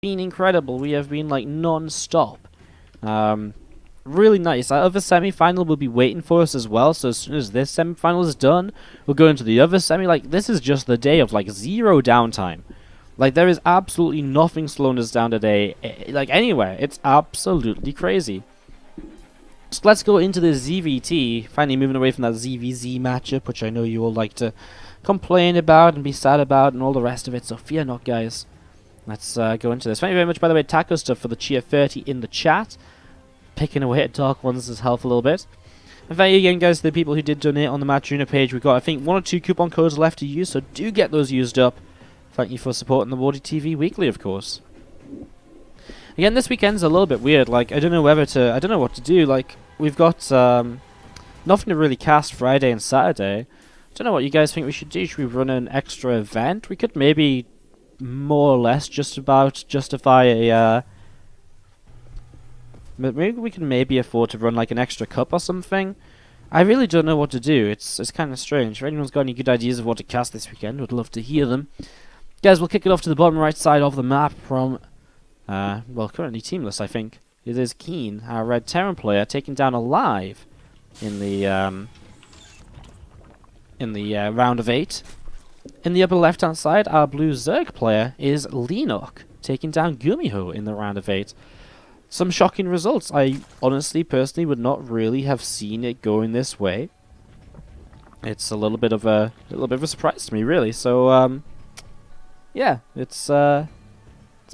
been incredible. We have been like non-stop. Really nice. Our other semi-final will be waiting for us as well. So as soon as this semi-final is done, we'll go into the other semi. Like, this is just the day of like zero downtime. Like, there is absolutely nothing slowing us down today. Like, anywhere. It's absolutely crazy. So let's go into the ZVT. Finally moving away from that ZVZ matchup, which I know you all like to complain about and be sad about and all the rest of it. So fear not, guys. Let's go into this. Thank you very much, by the way, Taco Stuff, for the cheer 30 in the chat. Picking away at Dark Ones' health a little bit. And thank you again, guys, to the people who did donate on the Matchuna page. We've got, I think, 1 or 2 coupon codes left to use, so do get those used up. Thank you for supporting the WardiTV weekly, of course. Again, this weekend's a little bit weird. Like, I don't know what to do. Like, we've got nothing to really cast Friday and Saturday. I don't know what you guys think we should do. Should we run an extra event? We could maybe more or less just about justify a maybe we can afford to run like an extra cup or something. I really don't know what to do. It's kind of strange. If anyone's got any good ideas of what to cast this weekend, would love to hear them. Guys, we'll kick it off to the bottom right side of the map from well, currently teamless, I think. It is KeeN, our red Terran player, taken down alive in the round of 8. In the upper left-hand side, our blue Zerg player is Leenock, taking down Gumiho in the round of 8. Some shocking results. I honestly, personally, would not really have seen it going this way. It's a little bit of a surprise to me, really. So, yeah, it's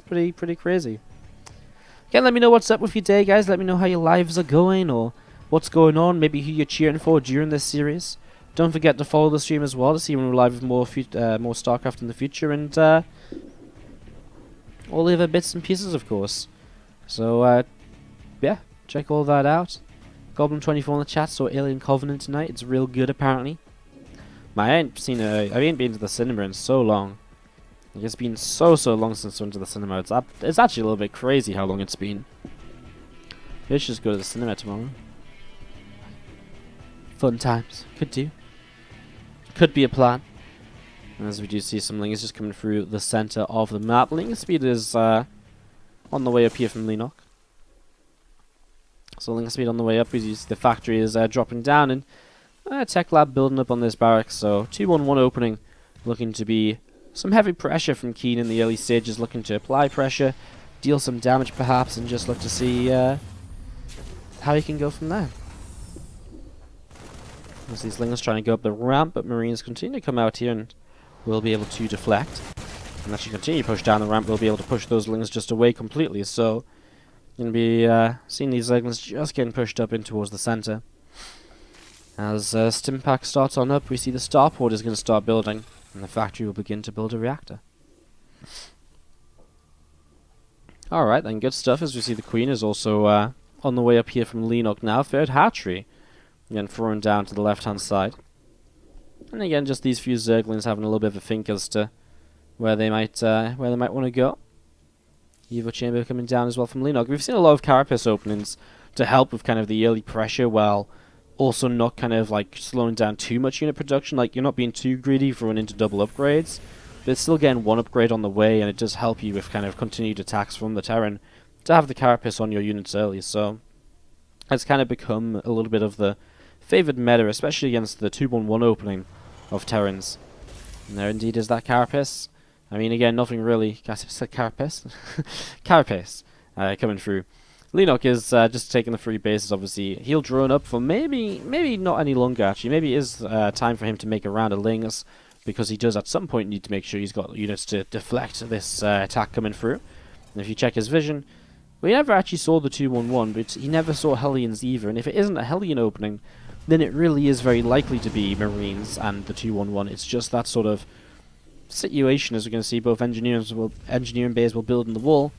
pretty crazy. Again, let me know what's up with your day, guys. Let me know how your lives are going, or what's going on. Maybe who you're cheering for during this series. Don't forget to follow the stream as well to see when we're live with more StarCraft in the future, and all the other bits and pieces, of course. So, yeah, check all that out. Goblin24 in the chat saw Alien Covenant tonight. It's real good, apparently. I ain't been to the cinema in so long. It's been so long since I went to the cinema. It's actually a little bit crazy how long it's been. Maybe I should just go to the cinema tomorrow. Fun times. Could do. Could be a plan. As we do see some lingers just coming through the center of the map. Linger speed is on the way up here from Leenock. So linger speed on the way up. We see the factory is dropping down, and Tech Lab building up on this barracks. So 2-1-1 opening, looking to be some heavy pressure from KeeN in the early stages, looking to apply pressure, deal some damage perhaps, and just look to see how he can go from there. As these lingers trying to go up the ramp, but Marines continue to come out here and will be able to deflect. And as you continue to push down the ramp, we'll be able to push those lingers just away completely. So, you're going to be seeing these lingers just getting pushed up in towards the center. As Stimpack starts on up, we see the starport is going to start building, and the factory will begin to build a reactor. Alright, then, good stuff, as we see the Queen is also on the way up here from Leenock now. Third hatchery. Again, thrown down to the left-hand side. And again, just these few Zerglings having a little bit of a think as to where they might want to go. Evo Chamber coming down as well from Leenock. We've seen a lot of Carapace openings to help with kind of the early pressure, while also not kind of like slowing down too much unit production. Like, you're not being too greedy for running into double upgrades, but it's still getting one upgrade on the way, and it does help you with kind of continued attacks from the Terran to have the Carapace on your units early. So it's kind of become a little bit of the favored meta, especially against the 2-1-1 opening of Terrans. And there indeed is that Carapace. I mean, again, nothing really. Carapace? Carapace coming through. Leenock is just taking the free bases, obviously. He'll drone up for maybe not any longer, actually. Maybe it is time for him to make a round of lings, because he does at some point need to make sure he's got units to deflect this attack coming through. And if you check his vision, we never actually saw the 2-1-1, but he never saw Hellions either. And if it isn't a Hellion opening, then it really is very likely to be Marines and the 2-1-1. It's just that sort of situation, as we're going to see. Both engineering bays will build in the wall,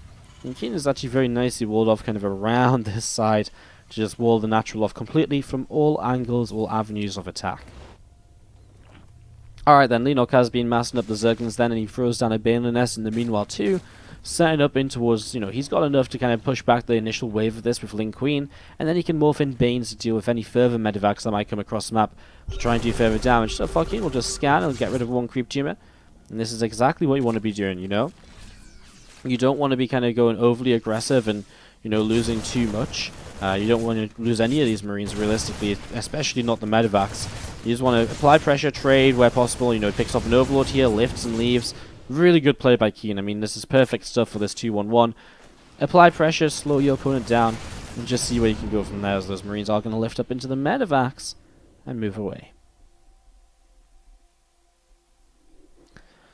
and KeeN is actually very nicely walled off kind of around this side to just wall the natural off completely from all angles, all avenues of attack. Alright then, Leenock has been massing up the Zerglings then, and he throws down a Baneling Nest in the meanwhile too, setting up in towards, he's got enough to kind of push back the initial wave of this with Ling Queen, and then he can morph in Banes to deal with any further medivacs that might come across the map to try and do further damage. So KeeN will just scan and get rid of one creep tumor, and this is exactly what you want to be doing, You don't want to be kind of going overly aggressive and, you know, losing too much. You don't want to lose any of these Marines realistically, especially not the medevacs. You just want to apply pressure, trade where possible. You know, picks up an Overlord here, lifts and leaves. Really good play by KeeN. I mean, this is perfect stuff for this 2-1-1. Apply pressure, slow your opponent down, and just see where you can go from there, as those Marines are going to lift up into the medevacs and move away.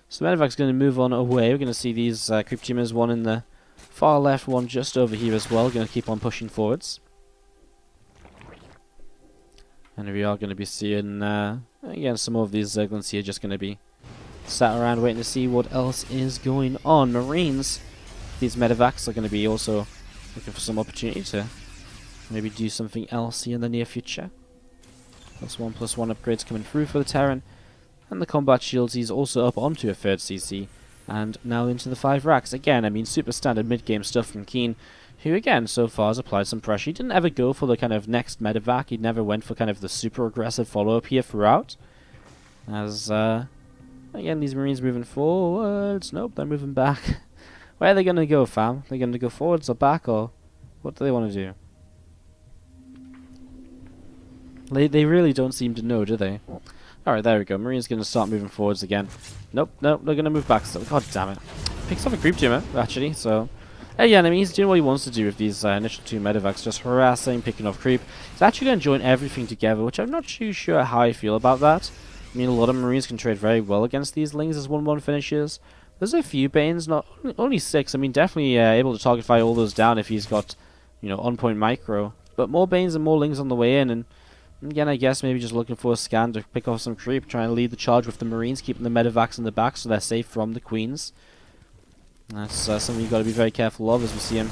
So medevac's going to move on away. We're going to see these creep teamers, one in the far left, one just over here as well. Going to keep on pushing forwards. And we are going to be seeing, again, some more of these Zerglings here just going to be sat around waiting to see what else is going on. Marines, these medevacs are going to be also looking for some opportunity to maybe do something else here in the near future. +1/+1 upgrades coming through for the Terran. And the combat shields, he's also up onto a 3rd CC. And now into the 5 racks. Again, I mean, super standard mid-game stuff from KeeN, who again, so far has applied some pressure. He didn't ever go for the kind of next medevac. He never went for kind of the super aggressive follow-up here throughout. As, again, these Marines moving forwards. Nope, they're moving back. Where are they going to go, fam? They're going to go forwards or back, or what do they want to do? They really don't seem to know, do they? Alright, there we go. Marine's going to start moving forwards again. Nope, they're going to move back still. God damn it. Picks up a creep tumor, actually, so... Again, I mean, he's doing what he wants to do with these initial 2 medevacs, just harassing, picking off creep. He's actually going to join everything together, which I'm not too sure how I feel about that. I mean, a lot of Marines can trade very well against these Lings as 1-1 finishes. There's a few Banes, not only 6. I mean, definitely able to target fire all those down if he's got, you know, on-point micro. But more Banes and more Lings on the way in, and again, I guess maybe just looking for a scan to pick off some creep, trying to lead the charge with the Marines, keeping the medevacs in the back so they're safe from the Queens. That's something you've got to be very careful of as we see him.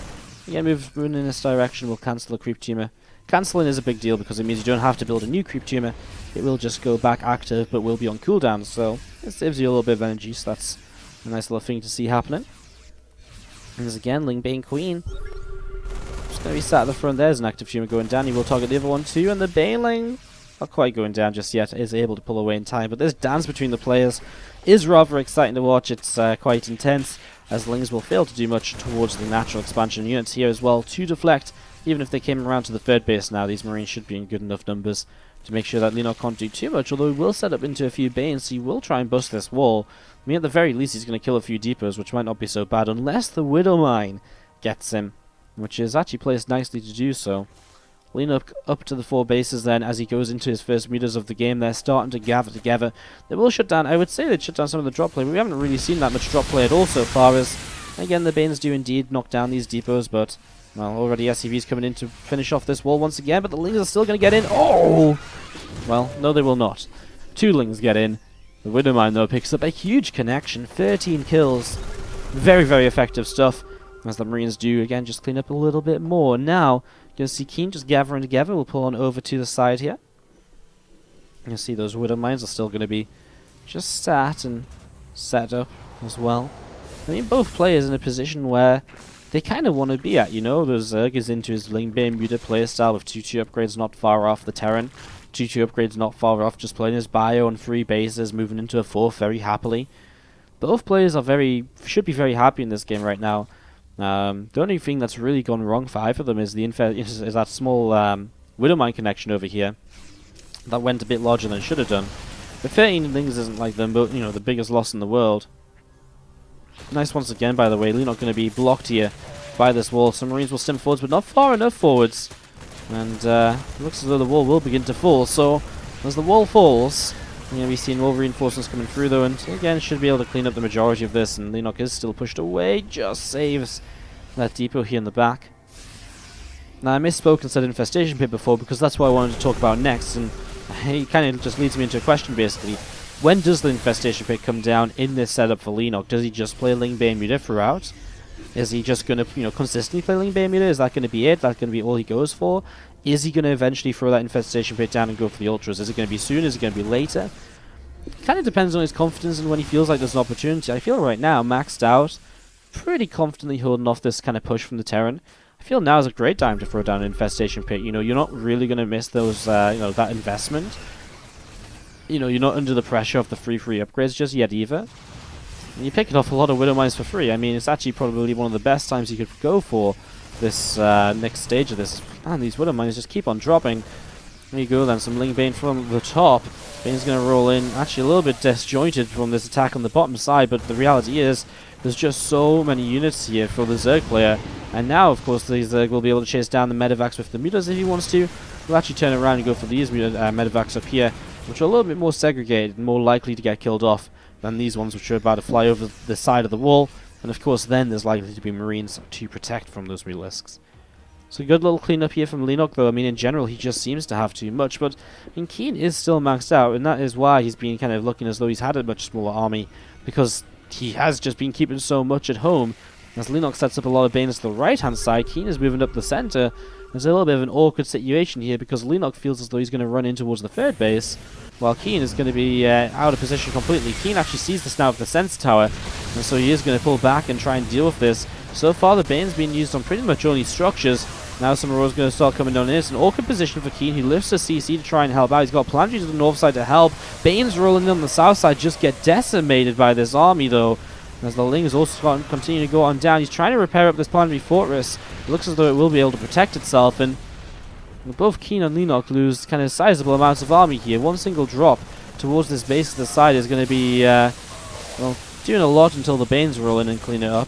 Again, moving in this direction, we'll cancel a creep tumor. Cancelling is a big deal because it means you don't have to build a new creep tumor. It will just go back active, but will be on cooldown, so it saves you a little bit of energy, so that's a nice little thing to see happening. And as again, Ling Bane Queen. Just going to be sat at the front. There's an active tumor going down. He will target the other one too, and the Baneling, not quite going down just yet, is able to pull away in time. But this dance between the players is rather exciting to watch. It's quite intense, as Lings will fail to do much towards the natural expansion units here as well to deflect. Even if they came around to the 3rd base now, these Marines should be in good enough numbers to make sure that Leenock can't do too much, although he will set up into a few Banes, so he will try and bust this wall. I mean, at the very least, he's going to kill a few depots, which might not be so bad, unless the Widow Mine gets him, which is actually placed nicely to do so. Leenock up to the 4 bases then as he goes into his first meters of the game. They're starting to gather together. They will shut down, I would say they'd shut down some of the drop play, but we haven't really seen that much drop play at all so far, as, again, the Banes do indeed knock down these depots, but... well, already SCV's coming in to finish off this wall once again, but the Lings are still going to get in. Oh! Well, no they will not. 2 Lings get in. The Widowmine, though, picks up a huge connection. 13 kills. Very, very effective stuff. As the Marines do, again, just clean up a little bit more. Now, you're going to see KeeN just gathering together. We'll pull on over to the side here. You'll see those Widowmines are still going to be just sat and set up as well. I mean, both players in a position where they kind of want to be at, you know. The Zerg is into his Lingbane Muta playstyle with 2-2 upgrades not far off the Terran. 2-2 upgrades not far off, just playing his bio on 3 bases, moving into a 4th very happily. Both players are should be very happy in this game right now. The only thing that's really gone wrong for either of them is is that small Widowmine connection over here. That went a bit larger than it should have done. The 13 Lings isn't like them, but, you know, the biggest loss in the world. Nice once again, by the way. Leenock going to be blocked here by this wall. Some Marines will stem forwards, but not far enough forwards. And it looks as though the wall will begin to fall. So, as the wall falls, we're going to be seeing more reinforcements coming through, though. And again, should be able to clean up the majority of this. And Leenock is still pushed away. Just saves that depot here in the back. Now, I misspoke and said Infestation Pit before, because that's what I wanted to talk about next. And it kind of just leads me into a question, basically. When does the Infestation Pit come down in this setup for Leenock? Does he just play Lingbane Muta throughout? Is he just going to, you know, consistently play Lingbane Muta? Is that going to be it? That's going to be all he goes for? Is he going to eventually throw that Infestation Pit down and go for the Ultras? Is it going to be soon? Is it going to be later? It kind of depends on his confidence and when he feels like there's an opportunity. I feel right now, maxed out, pretty confidently holding off this kind of push from the Terran. I feel now is a great time to throw down an Infestation Pit. You know, you're not really going to miss those, you know, that investment. You know, you're not under the pressure of the free upgrades just yet either. And you're picking off a lot of Widow Mines for free. I mean, it's actually probably one of the best times you could go for this next stage of this. Man, these Widow Mines just keep on dropping. There you go then, some Ling Bane from the top. Bane's going to roll in, actually a little bit disjointed from this attack on the bottom side, but the reality is, there's just so many units here for the Zerg player. And now, of course, the Zerg will be able to chase down the Medivacs with the Mutas if he wants to. He'll actually turn around and go for these Medivacs up here, which are a little bit more segregated and more likely to get killed off than these ones which are about to fly over the side of the wall. And of course, then there's likely to be Marines to protect from those Mulisks. So good little cleanup here from Leenock, though. I mean, in general, he just seems to have too much. But, I mean, KeeN is still maxed out, and that is why he's been kind of looking as though he's had a much smaller army, because he has just been keeping so much at home. As Leenock sets up a lot of Banes to the right-hand side, KeeN is moving up the center. There's a little bit of an awkward situation here, because Leenock feels as though he's going to run in towards the third base, while KeeN is going to be out of position completely. KeeN actually sees this now with the Sense Tower, and so he is going to pull back and try and deal with this. So far, the Bane's been used on pretty much only structures. Now some Aurora's going to start coming down in. It's an awkward position for KeeN. He lifts a CC to try and help out. He's got Planetary to the north side to help. Bane's rolling in on the south side, just get decimated by this army, though. As the Ling is also continue to go on down. He's trying to repair up this Planetary Fortress. It looks as though it will be able to protect itself, and both KeeN and Leenock lose kind of sizable amounts of army here. One single drop towards this base to the side is going to be, well, doing a lot until the Banes roll in and clean it up.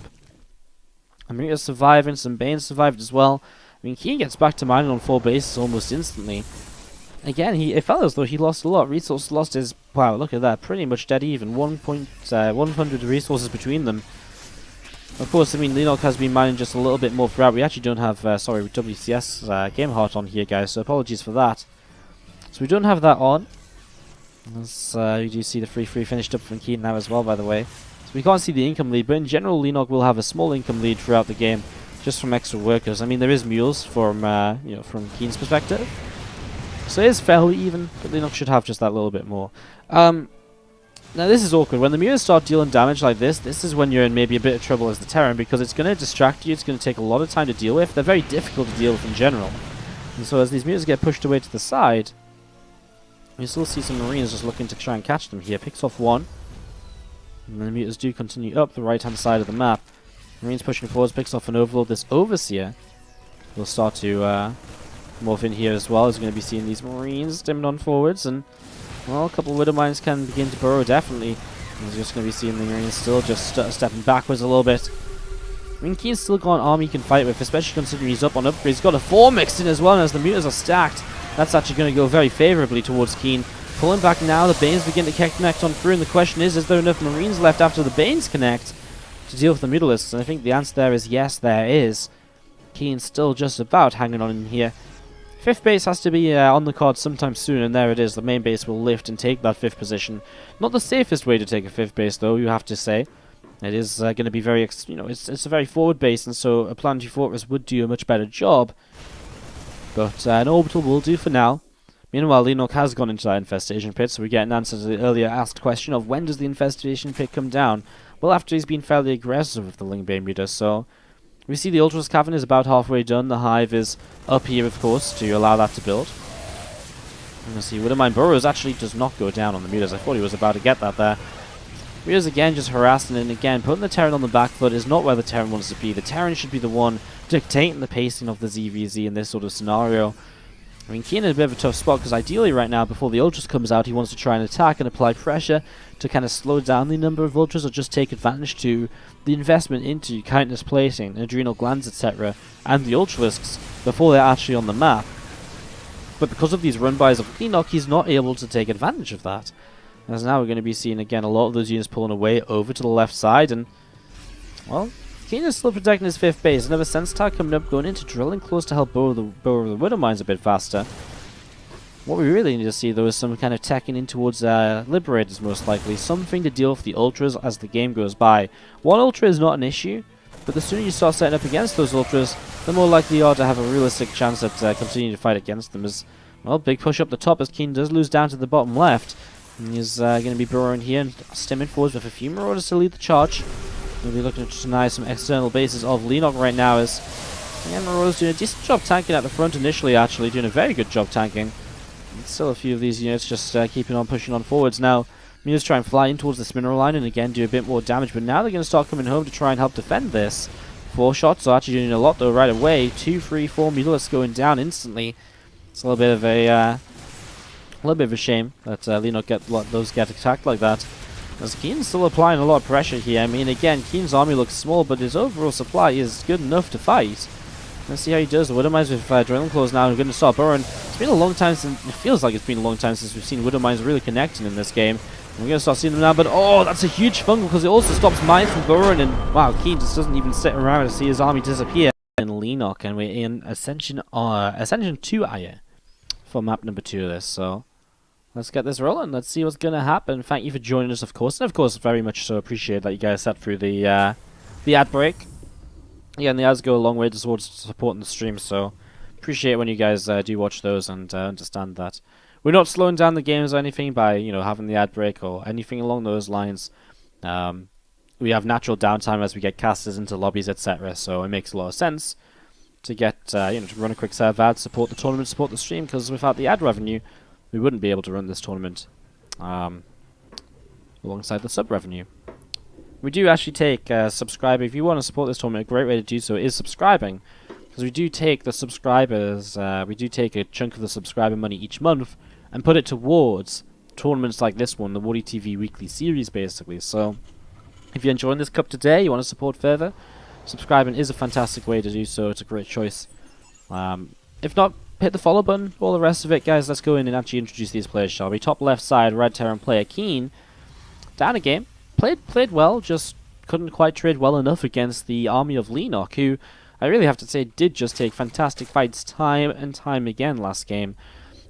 Amrita's surviving, some Banes survived as well. I mean, KeeN gets back to mining on 4 bases almost instantly. Again, it felt as though he lost a lot. Resource lost his... Wow, look at that. Pretty much dead even. 100 resources between them. Of course, I mean, Leenock has been mining just a little bit more throughout. We actually don't have, WCS Game Heart on here, guys, so apologies for that. So we don't have that on. As you do see the 3-3 finished up from KeeN now as well, by the way. So we can't see the income lead, but in general, Leenock will have a small income lead throughout the game, just from extra workers. I mean, there is mules from, from KeeN's perspective. So it is fairly even, but Leenock should have just that little bit more. Now this is awkward. When the Mutas start dealing damage like this is when you're in maybe a bit of trouble as the Terran, because it's going to distract you, it's going to take a lot of time to deal with. They're very difficult to deal with in general. And so as these Mutas get pushed away to the side, you still see some Marines just looking to try and catch them here. Picks off one. And then the Mutas do continue up the right-hand side of the map. Marines pushing forwards, picks off an Overlord. This Overseer will start to morph in here as well. As we're going to be seeing these Marines stimming on forwards, and well, a couple of Widow Mines can begin to burrow, definitely. We're just going to be seeing the Marines still just stepping backwards a little bit. I mean, KeeN's still got an army he can fight with, especially considering he's up on upgrades. He's got a 4 mixed in as well, and as the Mutas are stacked, that's actually going to go very favourably towards KeeN. Pulling back now, the Banes begin to connect on through, and the question is there enough Marines left after the Banes connect to deal with the Mutalisks? And I think the answer there is yes, there is. KeeN's still just about hanging on in here. 5th base has to be on the card sometime soon, and there it is. The main base will lift and take that 5th position. Not the safest way to take a 5th base, though, you have to say. It is going to be very, it's a very forward base, and so a Planetary Fortress would do a much better job. But an Orbital will do for now. Meanwhile, Leenock has gone into that Infestation Pit, so we get an answer to the earlier asked question of when does the Infestation Pit come down? Well, after he's been fairly aggressive with the Ling Bane Muta, so... We see the Ultras Cavern is about halfway done. The Hive is up here, of course, to allow that to build. And see, Widowmine Burrows actually does not go down on the Mutas. I thought he was about to get that there. Mutas again just harassing, and again, putting the Terran on the back foot is not where the Terran wants to be. The Terran should be the one dictating the pacing of the ZVZ in this sort of scenario. I mean, KeeN in a bit of a tough spot, because ideally right now, before the Ultras comes out, he wants to try and attack and apply pressure to kind of slow down the number of Ultras, or just take advantage to the investment into countless plating, adrenal glands, etc., and the Ultralisks before they're actually on the map. But because of these run-bys of Leenock, he's not able to take advantage of that. As now we're going to be seeing again a lot of those units pulling away over to the left side, and, well, KeeN is still protecting his 5th base. Another Sense Tower coming up, going into drilling close to help burrow the Widow Mines a bit faster. What we really need to see, though, is some kind of teching in towards Liberators, most likely. Something to deal with the Ultras as the game goes by. One Ultra is not an issue, but the sooner you start setting up against those Ultras, the more likely you are to have a realistic chance at continuing to fight against them. As, well, big push up the top as KeeN does lose down to the bottom left. And he's going to be burrowing here and stimming forwards with a few Marauders to lead the charge. We'll be looking to deny some external bases of Leenock right now, as again, Marauders doing a decent job tanking at the front initially, actually, doing a very good job tanking. And still a few of these units just keeping on pushing on forwards. Now, Just try and fly in towards this mineral line and again do a bit more damage. But now they're going to start coming home to try and help defend this. 4 shots are actually doing a lot though right away. 2, 3, 4 Mutalisks going down instantly. It's a little bit of a shame that Leenock get attacked like that. As KeeN's still applying a lot of pressure here. I mean, again, KeeN's army looks small, but his overall supply is good enough to fight. Let's see how he does. The Widowmines with Adrenaline Claws now are going to start burrowing. It's been a long time since, it feels like it's been a long time since we've seen Widowmines really connecting in this game. We're going to start seeing them now, but oh, that's a huge fungal because it also stops mines from burrowing, and wow, KeeN just doesn't even sit around to see his army disappear. In Leenock, and we're in Ascension 2 Aya for map number 2 of this, so let's get this rolling. Let's see what's going to happen. Thank you for joining us, of course, and of course, very much so appreciate that you guys sat through the ad break. Yeah, and the ads go a long way towards supporting the stream, so appreciate when you guys do watch those and understand that we're not slowing down the games or anything by, you know, having the ad break or anything along those lines. We have natural downtime as we get casters into lobbies, etc. So it makes a lot of sense to get, to run a quick serve ad, support the tournament, support the stream, because without the ad revenue, we wouldn't be able to run this tournament alongside the sub revenue. We do actually take subscriber. If you want to support this tournament, a great way to do so is subscribing, because we do take the subscribers, we do take a chunk of the subscriber money each month and put it towards tournaments like this one, the WardiTV weekly series, basically. So if you're enjoying this cup today, you want to support further, subscribing is a fantastic way to do so. It's a great choice. If not, hit the follow button. All the rest of it, guys, let's go in and actually introduce these players, shall we? Top left side, Red Terran player KeeN. Down a game. Played well, just couldn't quite trade well enough against the army of Leenock, who I really have to say did just take fantastic fights time and time again last game.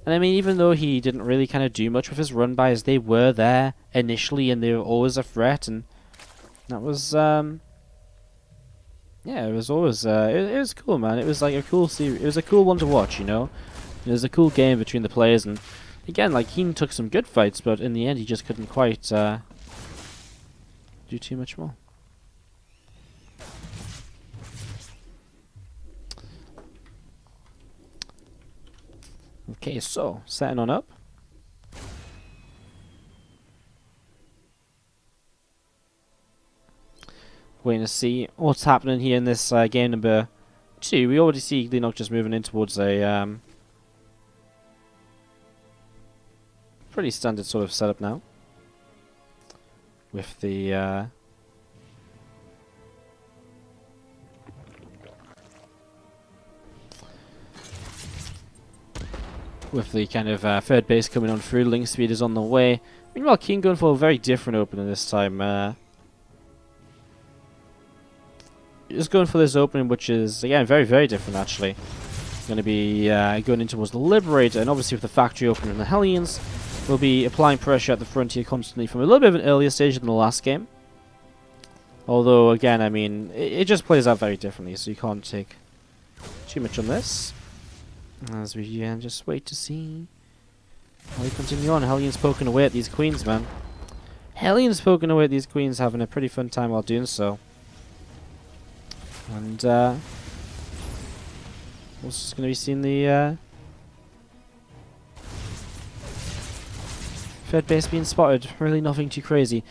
And I mean, even though he didn't really kind of do much with his run bys, they were there initially and they were always a threat, and that was yeah, it was always it was cool, man. It was like a cool series. It was a cool one to watch, you know. It was a cool game between the players, and again, like, KeeN took some good fights, but in the end he just couldn't quite do too much more. Okay, so setting on up. Waiting to see what's happening here in this game number 2. We already see Leenock just moving in towards a pretty standard sort of setup now, with the kind of third base coming on through. Link speed is on the way. Meanwhile, KeeN going for a very different opening this time. Just going for this opening, which is, again, very, very different, actually. Going to be going in towards the Liberator, and obviously with the factory opening and the Hellions, we'll be applying pressure at the frontier constantly from a little bit of an earlier stage than the last game. Although, again, I mean, it just plays out very differently, so you can't take too much on this. As we just wait to see how we continue on. Hellions poking away at these queens, man. Hellions poking away at these queens, having a pretty fun time while doing so. And also just going to be seeing the third base being spotted. Really nothing too crazy.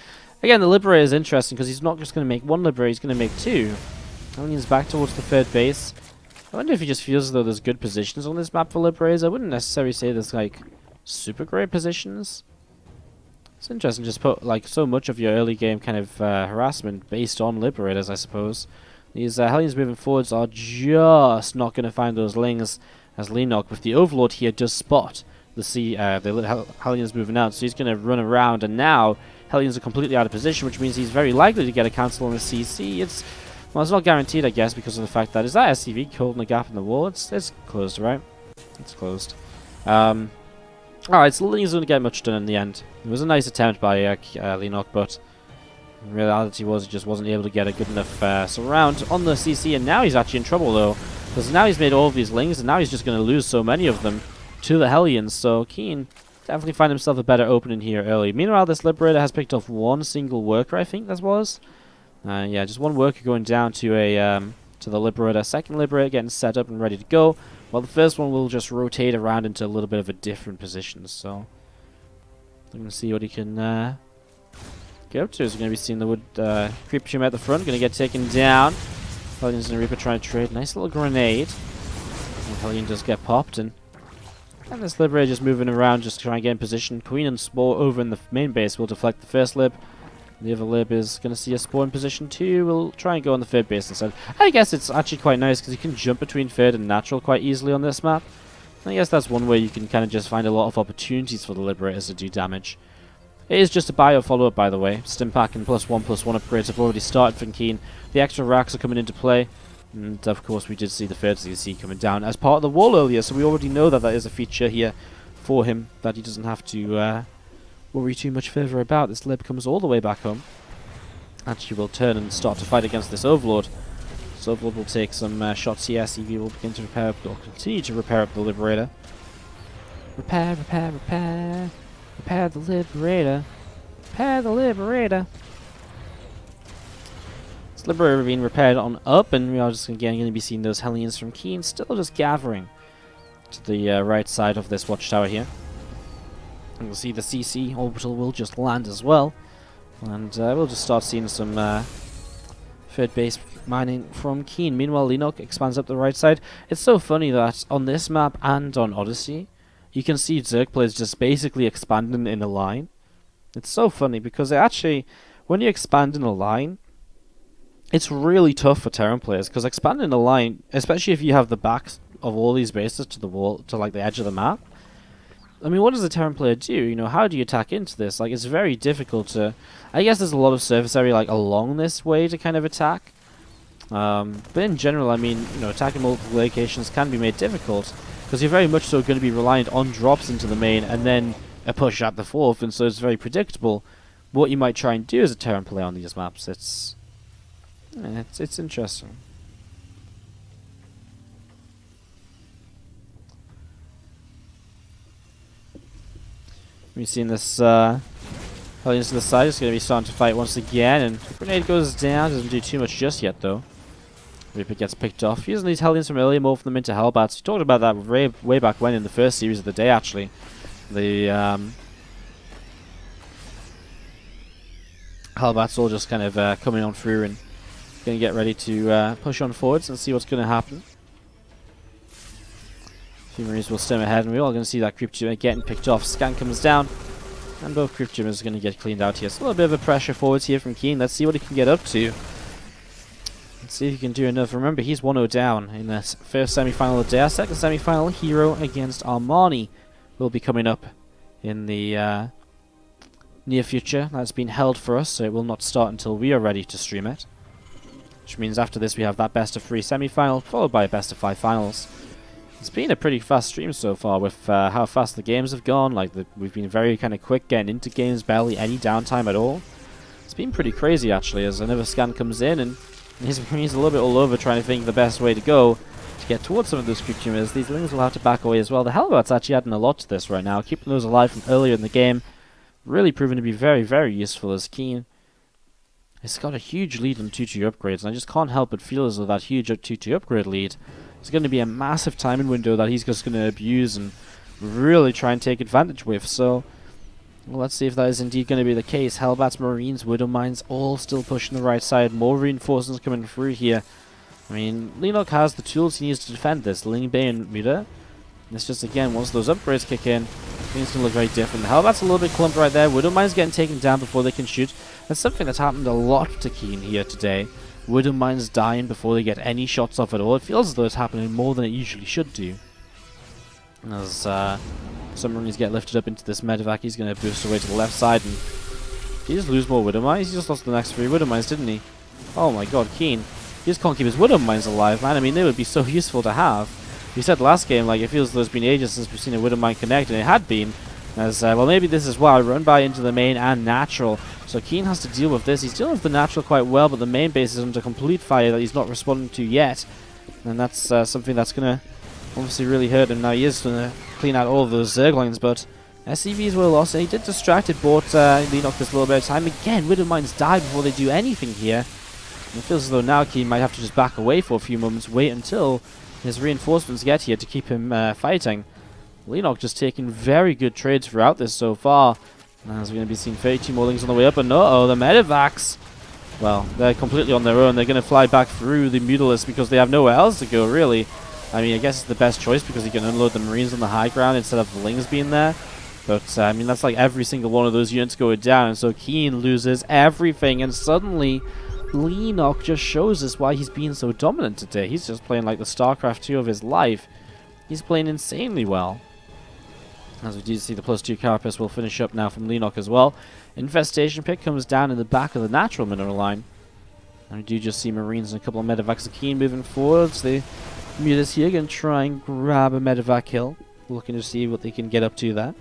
Again, the Liberator is interesting because he's not just going to make one Liberator, he's going to make 2. Hellions back towards the third base. I wonder if he just feels as though there's good positions on this map for Liberators. I wouldn't necessarily say there's like super great positions. It's interesting, just put like so much of your early game kind of harassment based on Liberators, I suppose. These Hellions moving forwards are just not going to find those lings, as Leenock with the Overlord here does spot the Hellions moving out, so he's going to run around, and now Hellions are completely out of position, which means he's very likely to get a cancel on the CC. Well, it's not guaranteed, I guess, because of the fact that... Is that SCV holding a gap in the wall? It's closed, right? It's closed. Alright, so Leenock's going to get much done in the end. It was a nice attempt by Leenock, but... in reality was he just wasn't able to get a good enough surround on the CC, and now he's actually in trouble, though. Because now he's made all of these lings, and now he's just going to lose so many of them to the Hellions. So KeeN definitely find himself a better opening here early. Meanwhile, this Liberator has picked off one single worker, I think that was. Yeah, just one worker going down to the Liberator. Second Liberator getting set up and ready to go. While the first one will just rotate around into a little bit of a different position. So, I'm going to see what he can get up to is going to be seeing the wood creep tumor at the front, going to get taken down. Hellions and Reaper trying to trade. Nice little grenade. And Hellion does get popped, and this Liberator just moving around, just trying to get in position. Queen and Spore over in the main base will deflect the first Lib. The other Lib is going to see a Spore in position too. We'll try and go on the third base instead. I guess it's actually quite nice because you can jump between third and natural quite easily on this map. I guess that's one way you can kind of just find a lot of opportunities for the Liberators to do damage. It is just a bio follow-up, by the way. Stimpack and +1/+1 upgrades have already started for KeeN. The extra racks are coming into play. And of course we did see the third CC coming down as part of the wall earlier, so we already know that that is a feature here for him that he doesn't have to worry too much further about. This Lib comes all the way back home. Actually will turn and start to fight against this Overlord. So Overlord will take some shots here. CV will begin to repair up, or continue to repair up the Liberator. Repair, repair, repair. Repair the Liberator. Repair the Liberator. This Liberator being repaired on up, and we are just again going to be seeing those Hellions from KeeN still just gathering to the right side of this watchtower here. And you'll see the CC orbital will just land as well. And we'll just start seeing some third base mining from KeeN. Meanwhile, Leenock expands up the right side. It's so funny that on this map and on Odyssey, you can see Zerg players just basically expanding in a line. It's so funny because it actually, when you expand in a line, it's really tough for Terran players because expanding a line, especially if you have the backs of all these bases to the wall, to like the edge of the map. I mean, what does a Terran player do? You know, how do you attack into this? Like, it's very difficult to... I guess there's a lot of surface area, like, along this way to kind of attack. But in general, I mean, you know, attacking multiple locations can be made difficult. Because you're very much so going to be reliant on drops into the main, and then a push at the fourth, and so it's very predictable what you might try and do as a Terran player on these maps. It's interesting. We've seen this Hellions to the side. It's going to be starting to fight once again, and the grenade goes down. Doesn't do too much just yet, though. Reaper gets picked off. Using these Hellions from earlier, morph them into Hellbats. We talked about that way back when in the first series of the day, actually. The Hellbats all just kind of coming on through and going to get ready to push on forwards and see what's going to happen. A few Marines will stem ahead, and we're all going to see that creep tumor getting picked off. Scan comes down, and both creep tumors are going to get cleaned out here. So a little bit of a pressure forwards here from KeeN. Let's see what he can get up to. Let's see if he can do enough. Remember, he's 1-0 down in this first semi-final of the day. Our second semi-final, Hero against Armani, will be coming up in the near future. That's been held for us, so it will not start until we are ready to stream it. Which means after this we have that best of 3 semi-final, followed by a best of 5 finals. It's been a pretty fast stream so far with how fast the games have gone. Like we've been very kind of quick getting into games, barely any downtime at all. It's been pretty crazy actually, as another scan comes in and he's a little bit all over trying to think the best way to go to get towards some of those creep tumors. These Lings will have to back away as well. The Hellbats actually adding a lot to this right now, keeping those alive from earlier in the game. Really proving to be very, very useful as KeeN. It's got a huge lead on 2-2 upgrades, and I just can't help but feel as though that huge 2-2 upgrade lead is going to be a massive timing window that he's just going to abuse and really try and take advantage with. So, well, let's see if that is indeed going to be the case. Hellbats, Marines, Widow Mines, all still pushing the right side. More reinforcements coming through here. I mean, Leenock has the tools he needs to defend this. Ling Bay and Muda. It's just, again, once those upgrades kick in, things can look very different. The Hellbat's a little bit clumped right there. Widow Mines getting taken down before they can shoot. That's something that's happened a lot to KeeN here today. Widow Mines dying before they get any shots off at all. It feels as though it's happening more than it usually should do. As some Marines get lifted up into this medevac, he's going to boost away to the left side. And he just lose more Widow Mines? He just lost the next 3 Widow Mines, didn't he? Oh my god, KeeN. He just can't keep his Widow Mines alive, man. I mean, they would be so useful to have. We said last game, like, it feels as though it's been ages since we've seen a Widow Mine connect, and it had been. As, well, maybe this is why I run by into the main and natural. So KeeN has to deal with this. He's dealing with the natural quite well, but the main base is under complete fire that he's not responding to yet. And that's something that's going to obviously really hurt him. Now he is going to clean out all of those Zerglings, but SCVs were lost, and he did distract it, bought Leenock this little bit of time. Again, Widow Mines die before they do anything here. And it feels as though now KeeN might have to just back away for a few moments, wait until his reinforcements get here to keep him fighting. Leenock just taking very good trades throughout this so far. As we're going to be seeing 32 more Lings on the way up, and no, the Medivacs, well, they're completely on their own. They're going to fly back through the Mutalisks because they have nowhere else to go, really. I mean, I guess it's the best choice because you can unload the Marines on the high ground instead of the Lings being there. But, I mean, that's like every single one of those units going down, and so KeeN loses everything, and suddenly Leenock just shows us why he's being so dominant today. He's just playing like the StarCraft 2 of his life. He's playing insanely well. As we do see the +2 Carapace will finish up now from Leenock as well. Infestation Pit comes down in the back of the natural mineral line. And we do just see Marines and a couple of Medivacs of KeeN moving forwards. The Mutas here going to try and grab a Medivac kill. Looking to see what they can get up to there.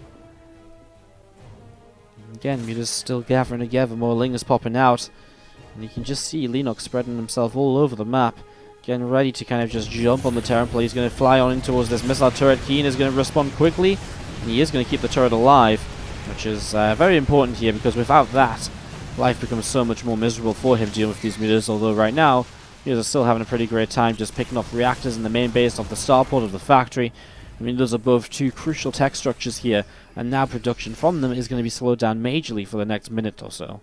Again, Mutas still gathering together. More Lings popping out. And you can just see Leenock spreading himself all over the map. Getting ready to kind of just jump on the Terran plate. He's going to fly on in towards this missile turret. KeeN is going to respond quickly. And he is going to keep the turret alive, which is very important here, because without that, life becomes so much more miserable for him dealing with these Mutas, although right now, Mutas are still having a pretty great time just picking off reactors in the main base off the starport of the factory. I mean, those are both two crucial tech structures here, and now production from them is going to be slowed down majorly for the next minute or so.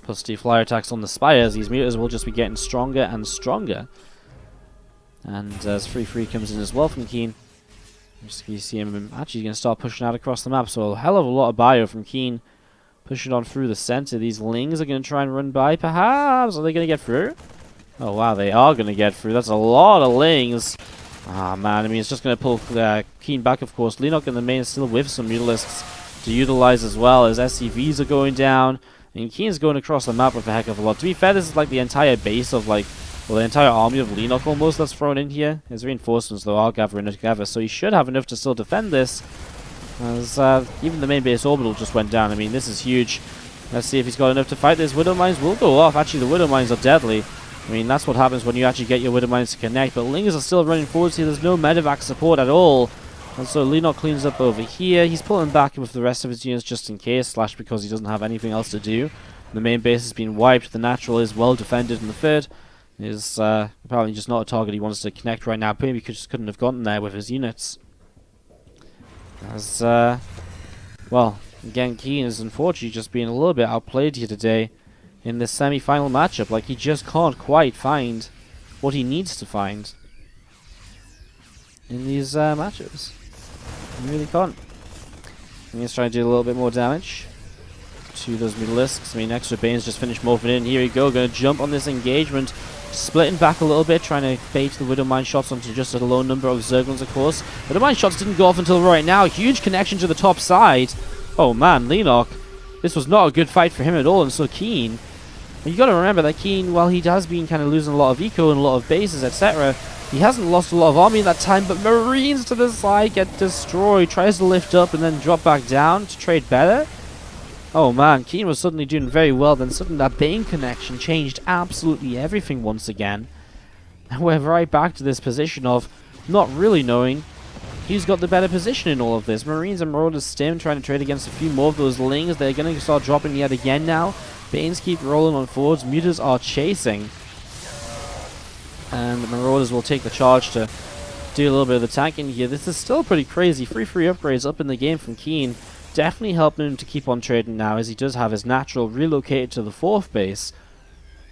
+2 flyer attacks on the spires, these Mutas will just be getting stronger and stronger. And as 3-3 comes in as well from KeeN, you see him actually going to start pushing out across the map, so a hell of a lot of bio from KeeN. Pushing on through the center. These Lings are going to try and run by, perhaps? Are they going to get through? Oh, wow, they are going to get through. That's a lot of Lings. Ah, man, I mean, it's just going to pull KeeN back, of course. Leenock in the main still with some Mutalisks to utilize as well, as SCVs are going down. And KeeN's going across the map with a heck of a lot. To be fair, this is like the entire base of, like, well, the entire army of Leenock almost that's thrown in here. His reinforcements, though, are gathering together, so he should have enough to still defend this. As even the main base orbital just went down. I mean, this is huge. Let's see if he's got enough to fight this. Widow Mines will go off. Actually, the Widow Mines are deadly. I mean, that's what happens when you actually get your Widow Mines to connect. But Lings are still running forward here. There's no Medivac support at all. And so Leenock cleans up over here. He's pulling back with the rest of his units just in case, slash because he doesn't have anything else to do. The main base has been wiped. The natural is well defended, and the third is apparently just not a target he wants to connect right now. Maybe he just couldn't have gotten there with his units. As, well, again, KeeN is unfortunately just being a little bit outplayed here today in this semi-final matchup. Like, he just can't quite find what he needs to find in these matchups. He really can't. He's trying to do a little bit more damage to those Mutalisks. I mean, extra Banes just finished morphing in. Here we go, going to jump on this engagement. Splitting back a little bit, trying to bait the Widow Mine shots onto just a low number of Zerglings, of course. Widow Mine shots didn't go off until right now. Huge connection to the top side. Oh man, Leenock. This was not a good fight for him at all, and so KeeN. You got to remember that KeeN, while he has been kind of losing a lot of eco and a lot of bases, etc., he hasn't lost a lot of army in that time, but Marines to the side get destroyed. Tries to lift up and then drop back down to trade better. Oh man, KeeN was suddenly doing very well, then suddenly that Bane connection changed absolutely everything once again. And we're right back to this position of not really knowing who's got the better position in all of this. Marines and Marauders stim, trying to trade against a few more of those Lings. They're going to start dropping yet again now. Banes keep rolling on forwards. Mutas are chasing. And the Marauders will take the charge to do a little bit of the tanking here. This is still pretty crazy. 3-3 upgrades up in the game from KeeN. Definitely helping him to keep on trading now, as he does have his natural relocated to the 4th base.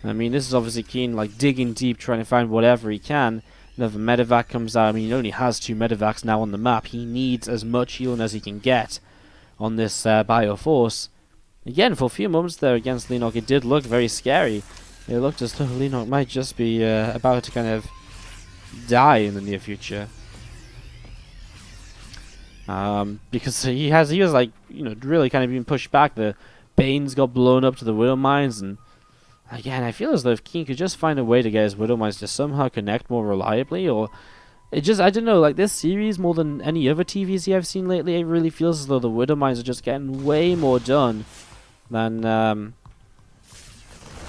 I mean, this is obviously KeeN like digging deep, trying to find whatever he can. Another Medivac comes out. I mean, he only has 2 Medivacs now on the map. He needs as much healing as he can get on this Bioforce. Again, for a few moments there against Leenock, it did look very scary. It looked as though Leenock might just be about to kind of die in the near future. Because he was like, you know, really kind of being pushed back. The Banes got blown up to the Widow Mines, and again, I feel as though if KeeN could just find a way to get his Widow Mines to somehow connect more reliably, or it just, I don't know, like this series more than any other TVC I've seen lately, it really feels as though the Widow Mines are just getting way more done than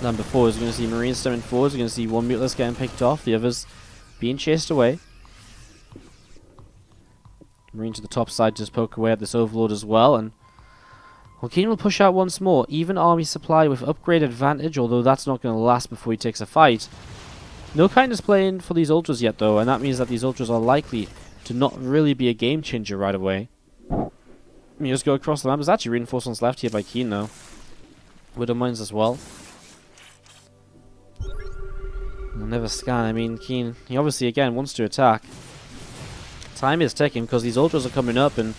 before. We're going to see Marines stemming forwards. We're going to see one Mutalisk getting picked off, the others being chased away. Marine to the top side just poke away at this Overlord as well, and well, KeeN will push out once more. Even army supply with upgrade advantage, although that's not going to last before he takes a fight. No kindness playing for these Ultras yet, though, and that means that these Ultras are likely to not really be a game changer right away. You just go across the map. There's actually reinforcements left here by KeeN though. Widow mines as well. We'll never scan. I mean, KeeN, he obviously again wants to attack. Time is ticking because these ultras are coming up, and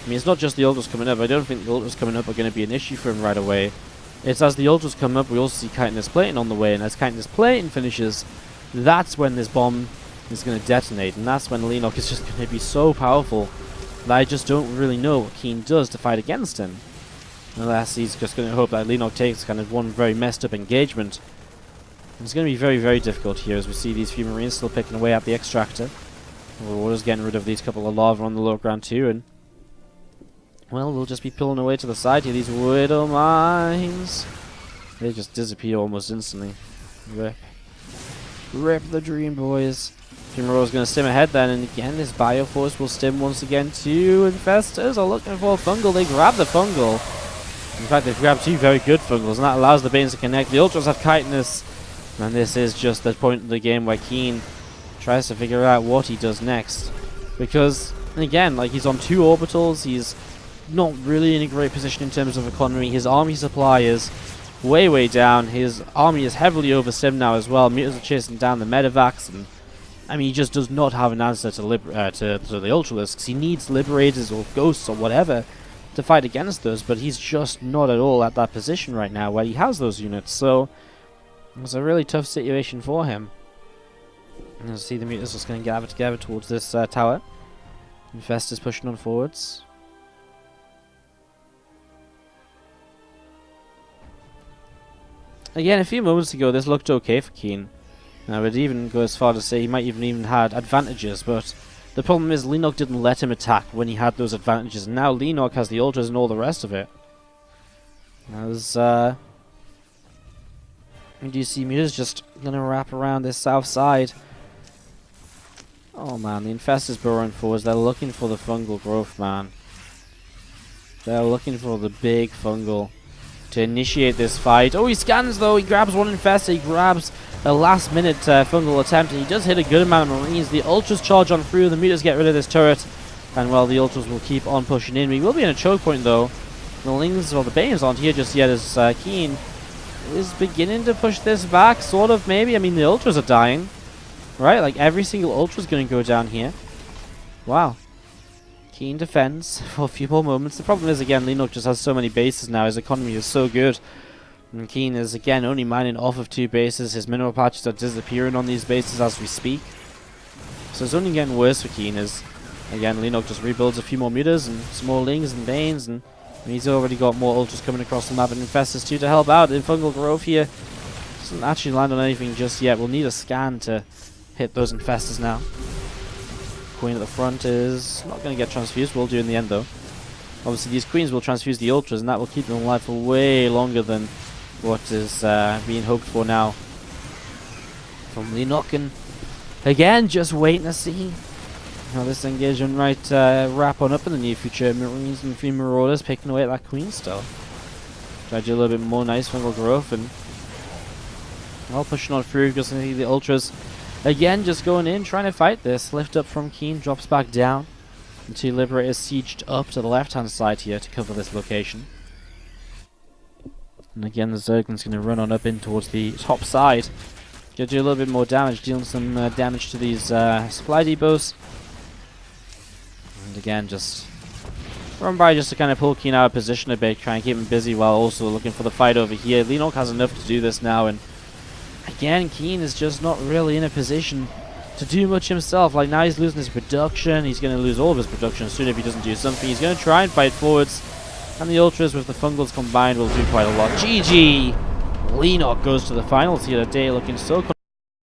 I mean, it's not just the ultras coming up. I don't think the ultras coming up are going to be an issue for him right away. It's as the ultras come up, we also see chitinous plating on the way, and as chitinous plating finishes, that's when this bomb is going to detonate, and that's when Leenock is just going to be so powerful that I just don't really know what KeeN does to fight against him. Unless he's just going to hope that Leenock takes kind of one very messed up engagement. It's going to be very, very difficult here as we see these few Marines still picking away at the extractor. We're just getting rid of these couple of lava on the low ground too, and well, we'll just be pulling away to the side here. These Widow mines, they just disappear almost instantly. Rip the dream, boys. Dreamroll's going to stim ahead then, and again this Bioforce will stim once again too. Infestors are looking for a fungal. They grab the fungal. In fact, they've grabbed two very good fungals, and that allows the Banes to connect. The Ultras have chitinous, and this is just the point of the game where KeeN tries to figure out what he does next. Because, again, like, he's on two orbitals, he's not really in a great position in terms of economy. His army supply is way, way down. His army is heavily overstimmed now as well. Mutas are chasing down the medevacs, and I mean, he just does not have an answer to the Ultralisks. He needs Liberators or Ghosts or whatever to fight against those, but he's just not at all at that position right now where he has those units. So it's a really tough situation for him. You see the Mutas just going to gather together towards this tower. Infestors pushing on forwards. Again, a few moments ago, this looked okay for KeeN. I would even go as far to say he might even had advantages, but the problem is Leenock didn't let him attack when he had those advantages, and now Leenock has the ultras and all the rest of it. As we do see Mutas just going to wrap around this south side. Oh man, the Infestors burrowing forwards. They're looking for the fungal growth, man. They're looking for the big fungal to initiate this fight. Oh, he scans though. He grabs one Infestor. He grabs a last minute fungal attempt, and he does hit a good amount of Marines. The Ultras charge on through. The Mutas get rid of this turret, and well, the Ultras will keep on pushing in. We will be in a choke point though. The Lings, well, the Banes aren't here just yet, as KeeN is beginning to push this back, sort of, maybe. I mean, the Ultras are dying. Right, like every single Ultra is going to go down here. Wow. KeeN defends for a few more moments. The problem is, again, Leenock just has so many bases now. His economy is so good. And KeeN is, again, only mining off of 2 bases. His mineral patches are disappearing on these bases as we speak. So it's only getting worse for KeeN as, again, Leenock just rebuilds a few more Mutas and some more Lings and Banes. And he's already got more Ultras coming across the map and Infestors too to help out. In fungal growth here doesn't actually land on anything just yet. We'll need a scan to hit those Infestors now. Queen at the front is not going to get transfused. We'll do in the end though. Obviously these Queens will transfuse the Ultras, and that will keep them alive for way longer than what is being hoped for now from Leenock. And again, just waiting to see how this engagement might wrap on up in the near future. Marines and 3 Marauders picking away at that Queen still. Try to do a little bit more nice fungal growth, and all pushing on through. Just see the Ultras again just going in, trying to fight this. Lift up from KeeN, drops back down. The 2 Liberators sieged up to the left-hand side here to cover this location. And again, the Zergling's going to run on up in towards the top side. Going to do a little bit more damage, dealing some damage to these supply depots. And again, just run by just to kind of pull KeeN out of position a bit, try and keep him busy while also looking for the fight over here. Leenock has enough to do this now, and again, KeeN is just not really in a position to do much himself. Like, now he's losing his production. He's going to lose all of his production soon if he doesn't do something. He's going to try and fight forwards, and the Ultras with the fungals combined will do quite a lot. GG! Leenock goes to the finals here today, looking so